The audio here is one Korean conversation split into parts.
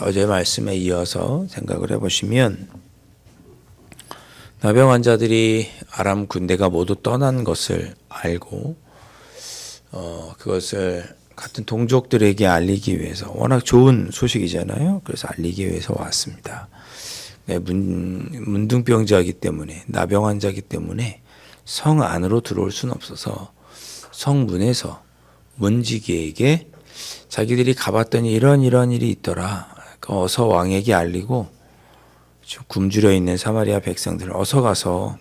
어제 말씀에 이어서 생각을 해보시면 나병 환자들이 아람 군대가 모두 떠난 것을 알고 그것을 같은 동족들에게 알리기 위해서, 워낙 좋은 소식이잖아요. 그래서 알리기 위해서 왔습니다. 문둥병자이기 때문에, 나병 환자이기 때문에 성 안으로 들어올 수는 없어서 성문에서 문지기에게 자기들이 가봤더니 이런 일이 있더라, 어서 왕에게 알리고 굶주려 있는 사마리아 백성들을 어서 가서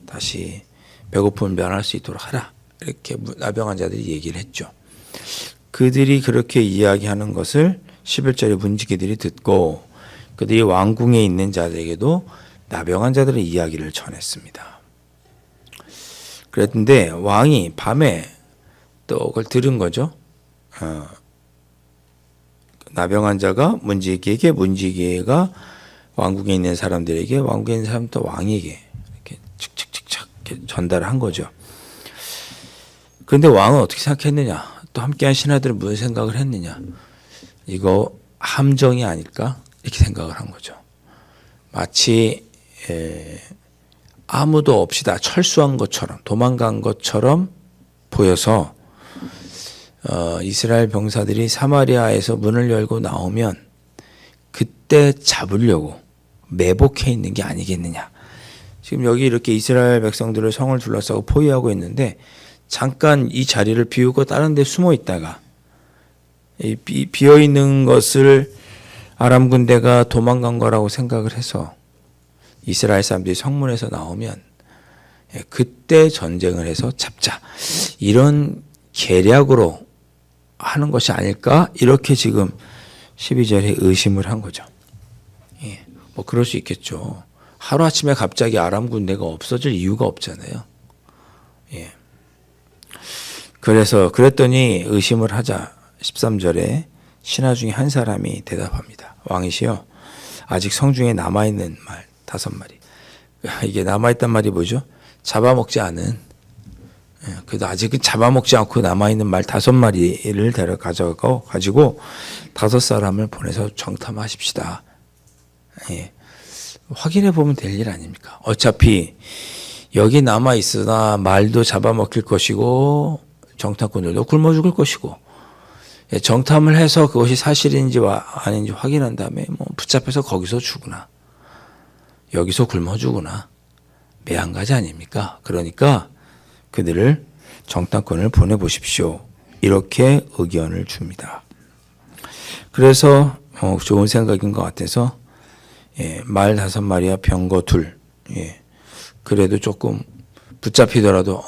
다시 배고픔을 면할 수 있도록 하라, 이렇게 나병 환자들이 얘기를 했죠. 그들이 그렇게 이야기하는 것을 11절에 문지기들이 듣고 그들이 왕궁에 있는 자들에게도 나병 환자들의 이야기를 전했습니다. 그랬는데 왕이 밤에 또 그걸 들은 거죠. 나병 환자가 문지기에게, 문지기가 왕궁에 있는 사람들에게, 왕궁에 있는 사람도 왕에게 이렇게 칙칙칙착 전달한 거죠. 그런데 왕은 어떻게 생각했느냐? 또 함께한 신하들은 무슨 생각을 했느냐? 이거 함정이 아닐까? 이렇게 생각을 한 거죠. 마치 아무도 없이 다 철수한 것처럼, 도망간 것처럼 보여서 이스라엘 병사들이 사마리아에서 문을 열고 나오면 그때 잡으려고 매복해 있는 게 아니겠느냐. 지금 여기 이렇게 이스라엘 백성들을 성을 둘러싸고 포위하고 있는데 잠깐 이 자리를 비우고 다른 데 숨어 있다가 비어있는 것을 아람 군대가 도망간 거라고 생각을 해서 이스라엘 사람들이 성문에서 나오면 그때 전쟁을 해서 잡자, 이런 계략으로 하는 것이 아닐까? 이렇게 지금 12절에 의심을 한 거죠. 뭐 그럴 수 있겠죠. 하루아침에 갑자기 아람 군대가 없어질 이유가 없잖아요. 그랬더니 의심을 하자 13절에 신하 중에 한 사람이 대답합니다. 왕이시여, 아직 성중에 남아있는 말 5마리. 이게 남아있단 말이 뭐죠? 잡아먹지 않은, 그래도 아직은 잡아먹지 않고 남아있는 말 5마리를 가지고 5사람을 보내서 정탐하십시다. 확인해 보면 될 일 아닙니까? 어차피 여기 남아있으나 말도 잡아먹힐 것이고 정탐꾼들도 굶어 죽을 것이고, 정탐을 해서 그것이 사실인지 아닌지 확인한 다음에 뭐 붙잡혀서 거기서 죽으나 여기서 굶어 죽으나 매한가지 아닙니까? 그러니까 그들을 정탐꾼을 보내보십시오, 이렇게 의견을 줍니다. 그래서 좋은 생각인 것 같아서 말 5마리와 병거 2, 그래도 조금 붙잡히더라도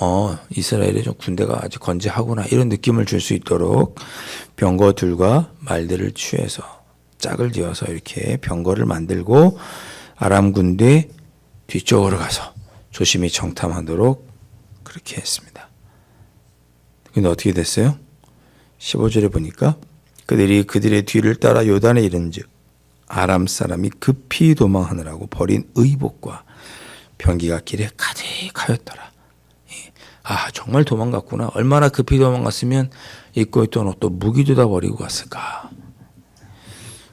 이스라엘의 좀 군대가 아주 건재하구나, 이런 느낌을 줄 수 있도록 병거 2과 말들을 취해서 짝을 지어서 이렇게 병거를 만들고 아람 군대 뒤쪽으로 가서 조심히 정탐하도록 그렇게 했습니다. 근데 어떻게 됐어요? 15절에 보니까 그들의 뒤를 따라 요단에 이른즉 아람 사람이 급히 도망하느라고 버린 의복과 병기가 길에 가득하였더라. 정말 도망갔구나. 얼마나 급히 도망갔으면 입고 있던 옷도 무기도 다 버리고 갔을까.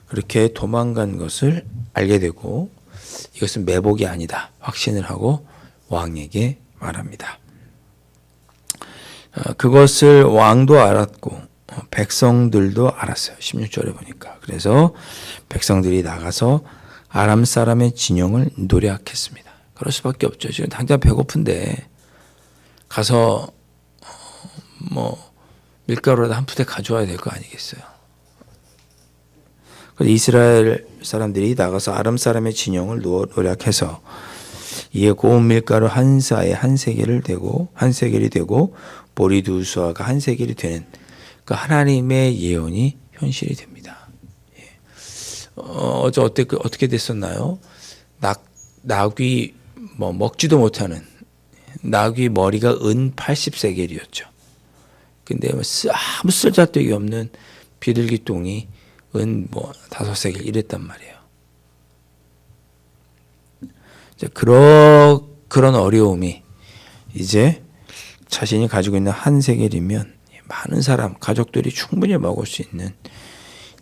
그렇게 도망간 것을 알게 되고 이것은 매복이 아니다 확신을 하고 왕에게 말합니다. 그것을 왕도 알았고 백성들도 알았어요. 16절에 보니까. 그래서 백성들이 나가서 아람 사람의 진영을 노략했습니다. 그럴 수밖에 없죠. 지금 당장 배고픈데 가서 밀가루라도 한 푸대 가져와야 될 거 아니겠어요. 그래서 이스라엘 사람들이 나가서 아람 사람의 진영을 노략해서 이에 고운 밀가루 한 사에 한 세겔이 되고 보리 2수아가 한 세겔이 되는 그 하나님의 예언이 현실이 됩니다. 어제 어떻게 됐었나요? 낙이 먹지도 못하는 낙이 머리가 은 80세겔이었죠. 근데 아무 쓸데기 없는 비둘기똥이 은 5세겔 이랬단 말이에요. 그런 어려움이 이제 자신이 가지고 있는 한 세겔이면 많은 사람, 가족들이 충분히 먹을 수 있는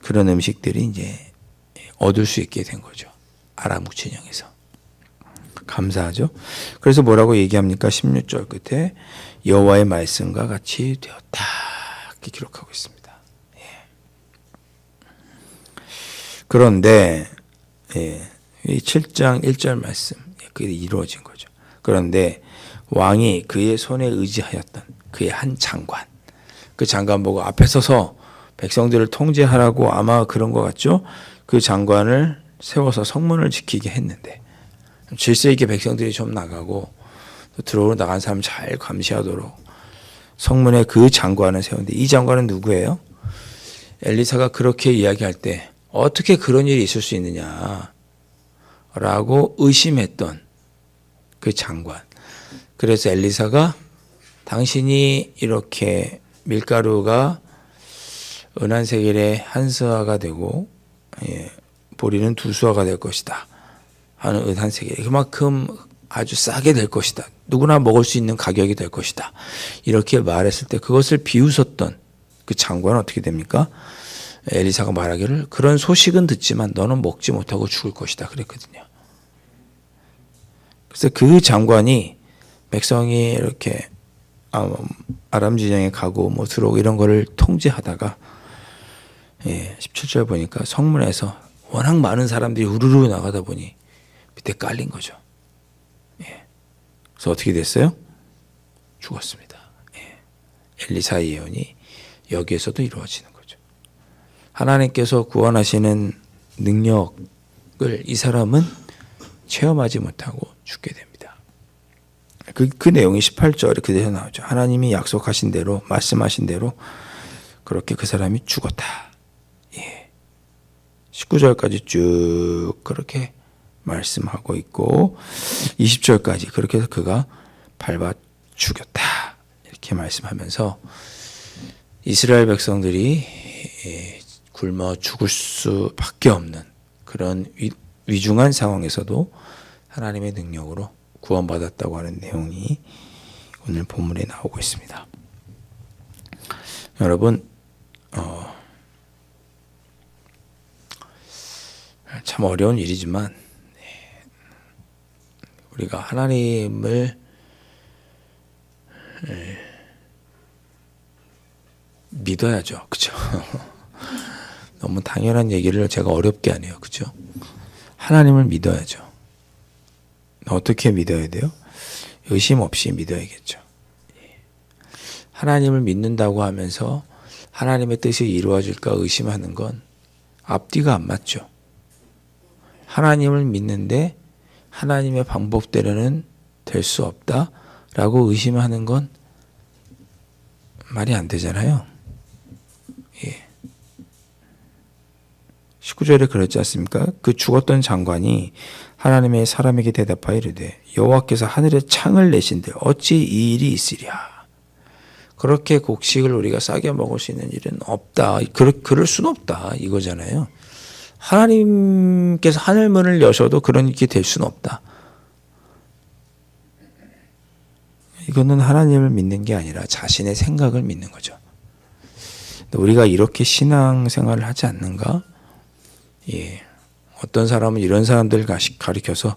그런 음식들이 이제 얻을 수 있게 된 거죠. 아람 국진영에서. 감사하죠. 그래서 뭐라고 얘기합니까? 16절 끝에 여호와의 말씀과 같이 되었다 이렇게 기록하고 있습니다. 예. 그런데 이 7장 1절 말씀 그게 이루어진 거죠. 그런데 왕이 그의 손에 의지하였던 그의 한 장관, 그 장관 보고 앞에 서서 백성들을 통제하라고 아마 그런 것 같죠. 그 장관을 세워서 성문을 지키게 했는데 질서 있게 백성들이 좀 나가고 또 들어오고 나간 사람 잘 감시하도록 성문에 그 장관을 세웠는데 이 장관은 누구예요? 엘리사가 그렇게 이야기할 때 어떻게 그런 일이 있을 수 있느냐 라고 의심했던 그 장관. 그래서 엘리사가 당신이 이렇게 밀가루가 은한 세겔의 한 스와가 되고 보리는 두 스와가 될 것이다 하는 은 한 세겔, 그만큼 아주 싸게 될 것이다, 누구나 먹을 수 있는 가격이 될 것이다 이렇게 말했을 때 그것을 비웃었던 그 장관은 어떻게 됩니까? 엘리사가 말하기를 그런 소식은 듣지만 너는 먹지 못하고 죽을 것이다 그랬거든요. 그래서 그 장관이 백성이 이렇게 아람 진영에 가고 뭐 들어오고 이런 거를 통제하다가 17절 보니까 성문에서 워낙 많은 사람들이 우르르 나가다 보니 밑에 깔린 거죠. 그래서 어떻게 됐어요? 죽었습니다. 엘리사의 예언이 여기에서도 이루어지는 거죠. 하나님께서 구원하시는 능력을 이 사람은 체험하지 못하고 죽게 됩니다. 그 내용이 18절에 그대로 나오죠. 하나님이 약속하신 대로, 말씀하신 대로 그렇게 그 사람이 죽었다. 19절까지 쭉 그렇게 말씀하고 있고 20절까지 그렇게 해서 그가 밟아 죽였다 이렇게 말씀하면서 이스라엘 백성들이 굶어 죽을 수밖에 없는 그런 위중한 상황에서도 하나님의 능력으로 구원받았다고 하는 내용이 오늘 본문에 나오고 있습니다. 여러분 참 어려운 일이지만 우리가 하나님을 믿어야죠. 그죠? 너무 당연한 얘기를 제가 어렵게 안 해요. 그죠? 하나님을 믿어야죠. 어떻게 믿어야 돼요? 의심 없이 믿어야겠죠. 하나님을 믿는다고 하면서 하나님의 뜻이 이루어질까 의심하는 건 앞뒤가 안 맞죠. 하나님을 믿는데 하나님의 방법대로는 될 수 없다라고 의심하는 건 말이 안 되잖아요. 19절에 그랬지 않습니까? 그 죽었던 장관이 하나님의 사람에게 대답하여 이르되 여호와께서 하늘에 창을 내신들 어찌 이 일이 있으랴. 그렇게 곡식을 우리가 싸게 먹을 수 있는 일은 없다. 그럴 수는 없다 이거잖아요. 하나님께서 하늘 문을 여셔도 그런 일이 될 수는 없다. 이거는 하나님을 믿는 게 아니라 자신의 생각을 믿는 거죠. 우리가 이렇게 신앙생활을 하지 않는가? 어떤 사람은 이런 사람들을 가리켜서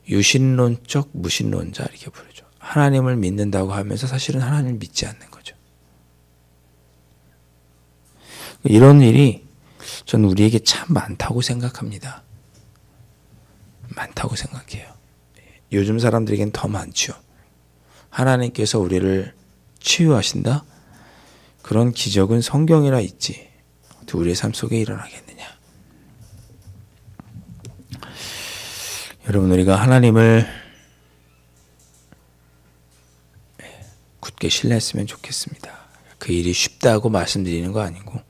유신론적 무신론자 이렇게 부르죠. 하나님을 믿는다고 하면서 사실은 하나님을 믿지 않는 거죠. 이런 일이 저는 우리에게 참 많다고 생각합니다. 많다고 생각해요. 요즘 사람들에겐 더 많죠. 하나님께서 우리를 치유하신다? 그런 기적은 성경이라 있지 우리의 삶 속에 일어나겠느냐. 여러분 우리가 하나님을 굳게 신뢰했으면 좋겠습니다. 그 일이 쉽다고 말씀드리는 거 아니고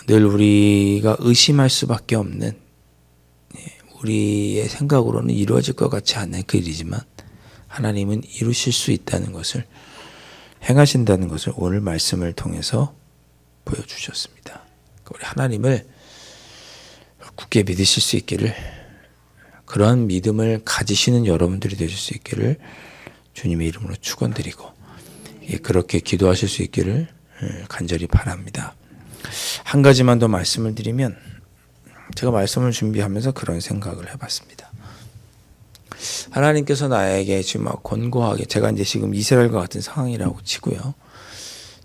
늘 우리가 의심할 수밖에 없는 우리의 생각으로는 이루어질 것 같지 않은 그 일이지만 하나님은 이루실 수 있다는 것을 행하신다는 것을 오늘 말씀을 통해서 보여주셨습니다. 우리 하나님을 굳게 믿으실 수 있기를 그런 믿음을 가지시는 여러분들이 되실 수 있기를 주님의 이름으로 축원드리고 그렇게 기도하실 수 있기를 간절히 바랍니다. 한 가지만 더 말씀을 드리면 제가 말씀을 준비하면서 그런 생각을 해봤습니다. 하나님께서 나에게 지금 막 권고하게 제가 이제 지금 이스라엘과 같은 상황이라고 치고요.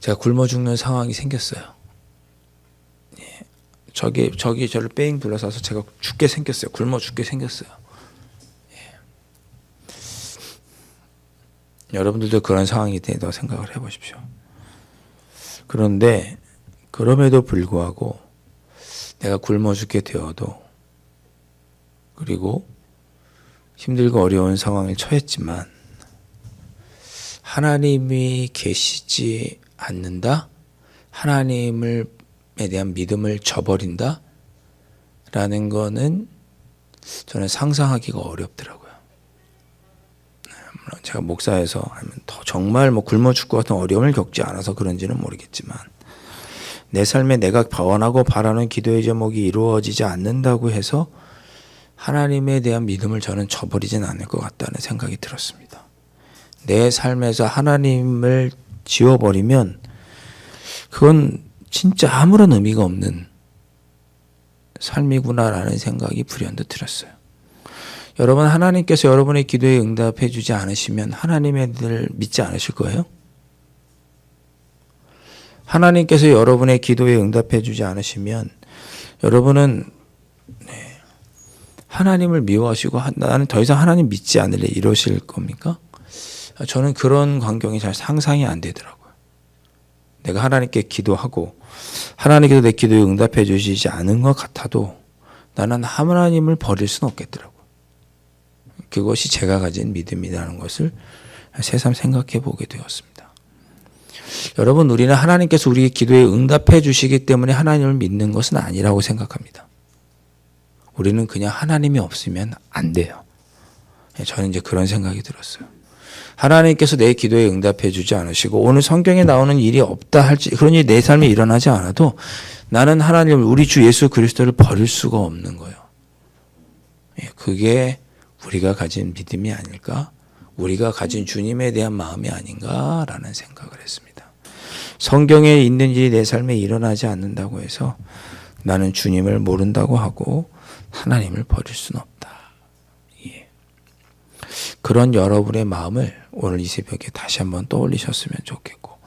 제가 굶어 죽는 상황이 생겼어요. 저기 저를 뺑 둘러싸서 제가 죽게 생겼어요. 굶어 죽게 생겼어요. 여러분들도 그런 상황이 되다고 생각을 해보십시오. 그런데 그럼에도 불구하고 내가 굶어 죽게 되어도 그리고 힘들고 어려운 상황에 처했지만 하나님이 계시지 않는다? 하나님에 대한 믿음을 저버린다? 라는 거는 저는 상상하기가 어렵더라고요. 물론 제가 목사에서 더 정말 굶어 죽고 같은 어려움을 겪지 않아서 그런지는 모르겠지만 내 삶에 내가 원하고 바라는 기도의 제목이 이루어지지 않는다고 해서 하나님에 대한 믿음을 저는 저버리진 않을 것 같다는 생각이 들었습니다. 내 삶에서 하나님을 지워버리면 그건 진짜 아무런 의미가 없는 삶이구나라는 생각이 불현듯 들었어요. 여러분, 하나님께서 여러분의 기도에 응답해 주지 않으시면 하나님의 일을 믿지 않으실 거예요? 하나님께서 여러분의 기도에 응답해 주지 않으시면 여러분은 하나님을 미워하시고 나는 더 이상 하나님 믿지 않을래 이러실 겁니까? 저는 그런 광경이 잘 상상이 안 되더라고요. 내가 하나님께 기도하고 하나님께서 내 기도에 응답해 주시지 않은 것 같아도 나는 하나님을 버릴 수는 없겠더라고요. 그것이 제가 가진 믿음이라는 것을 새삼 생각해 보게 되었습니다. 여러분, 우리는 하나님께서 우리의 기도에 응답해 주시기 때문에 하나님을 믿는 것은 아니라고 생각합니다. 우리는 그냥 하나님이 없으면 안 돼요. 저는 이제 그런 생각이 들었어요. 하나님께서 내 기도에 응답해 주지 않으시고 오늘 성경에 나오는 일이 없다 할지 그런 일이 내 삶에 일어나지 않아도 나는 하나님을 우리 주 예수 그리스도를 버릴 수가 없는 거예요. 그게 우리가 가진 믿음이 아닐까? 우리가 가진 주님에 대한 마음이 아닌가라는 생각을 했습니다. 성경에 있는 일이 내 삶에 일어나지 않는다고 해서 나는 주님을 모른다고 하고 하나님을 버릴 수는 없다. 그런 여러분의 마음을 오늘 이 새벽에 다시 한번 떠올리셨으면 좋겠고,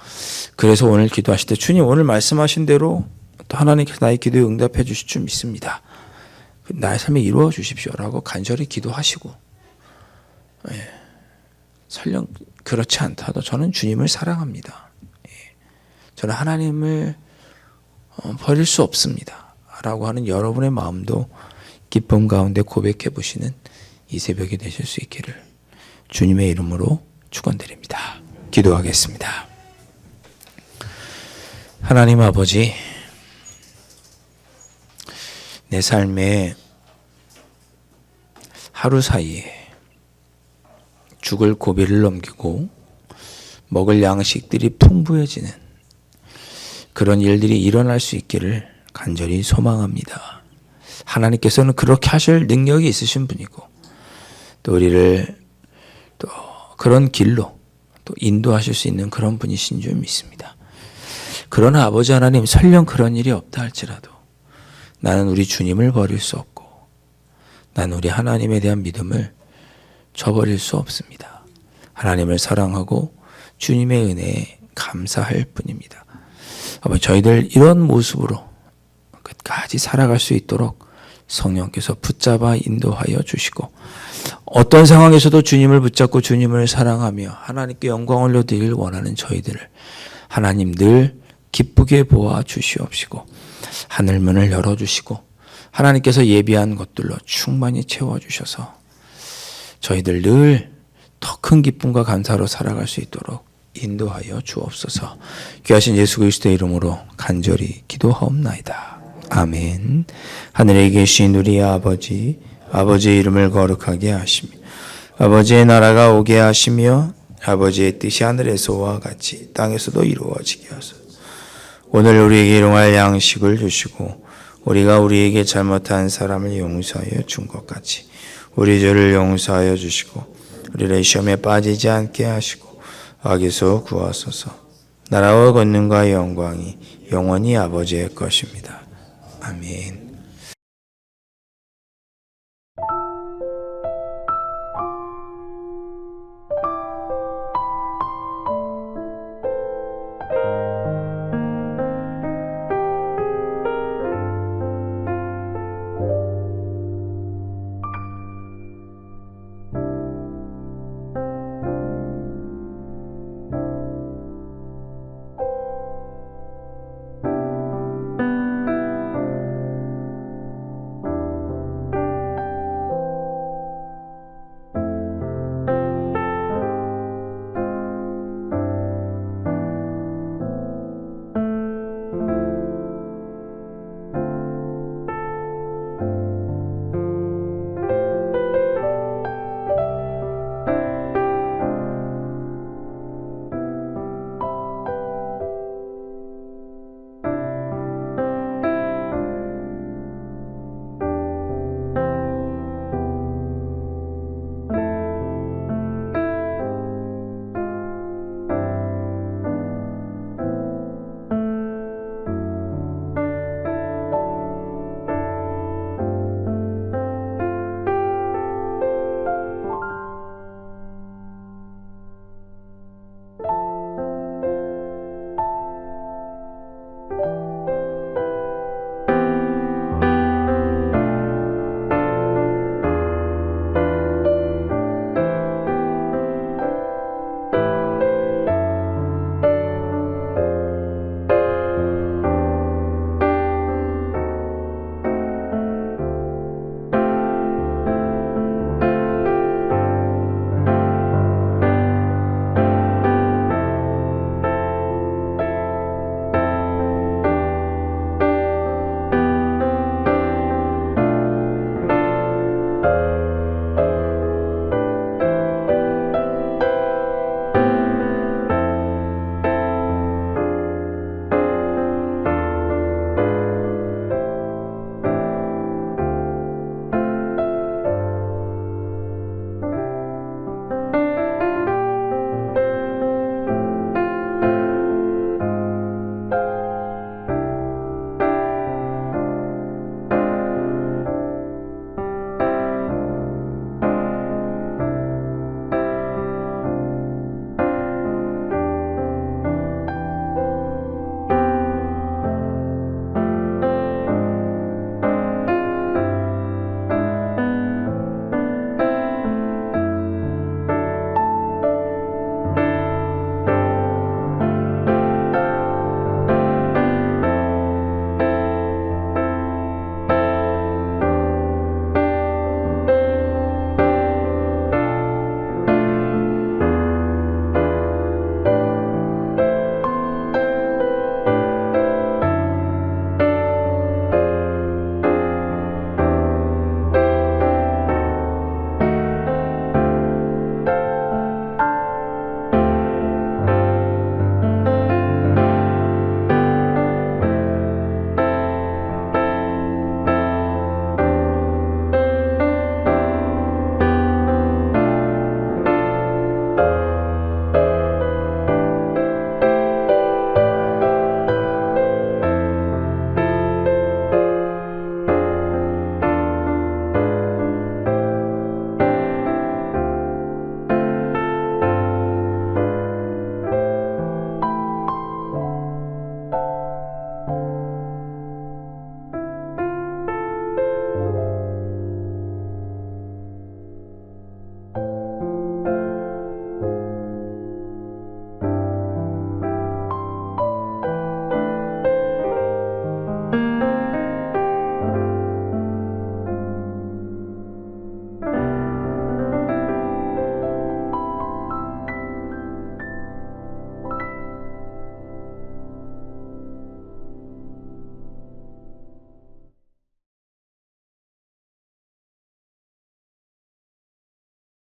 그래서 오늘 기도하실 때 주님 오늘 말씀하신 대로 또 하나님께서 나의 기도에 응답해 주실 줄 믿습니다. 나의 삶에 이루어 주십시오라고 간절히 기도하시고, 설령 그렇지 않다도 저는 주님을 사랑합니다. 저는 하나님을 버릴 수 없습니다 라고 하는 여러분의 마음도 기쁨 가운데 고백해 보시는 이 새벽이 되실 수 있기를 주님의 이름으로 축원드립니다. 기도하겠습니다. 하나님 아버지, 내 삶에 하루 사이에 죽을 고비를 넘기고 먹을 양식들이 풍부해지는 그런 일들이 일어날 수 있기를 간절히 소망합니다. 하나님께서는 그렇게 하실 능력이 있으신 분이고 또 우리를 또 그런 길로 또 인도하실 수 있는 그런 분이신 줄 믿습니다. 그러나 아버지 하나님, 설령 그런 일이 없다 할지라도 나는 우리 주님을 버릴 수 없고 나는 우리 하나님에 대한 믿음을 저버릴 수 없습니다. 하나님을 사랑하고 주님의 은혜에 감사할 뿐입니다. 아버지, 저희들 이런 모습으로 끝까지 살아갈 수 있도록 성령께서 붙잡아 인도하여 주시고 어떤 상황에서도 주님을 붙잡고 주님을 사랑하며 하나님께 영광 올려드리길 원하는 저희들을 하나님 늘 기쁘게 보아 주시옵시고 하늘문을 열어주시고 하나님께서 예비한 것들로 충만히 채워주셔서 저희들 늘 더 큰 기쁨과 감사로 살아갈 수 있도록 인도하여 주옵소서. 귀하신 예수 그리스도의 이름으로 간절히 기도하옵나이다. 아멘. 하늘에 계신 우리 아버지, 아버지의 이름을 거룩하게 하시며 아버지의 나라가 오게 하시며 아버지의 뜻이 하늘에서와 같이 땅에서도 이루어지게 하소서. 오늘 우리에게 일용할 양식을 주시고 우리가 우리에게 잘못한 사람을 용서하여 준 것 같이 우리 죄를 용서하여 주시고 우리를 시험에 빠지지 않게 하시고 악에서 구하소서. 나라와 권능과 영광이 영원히 아버지의 것입니다. 아멘.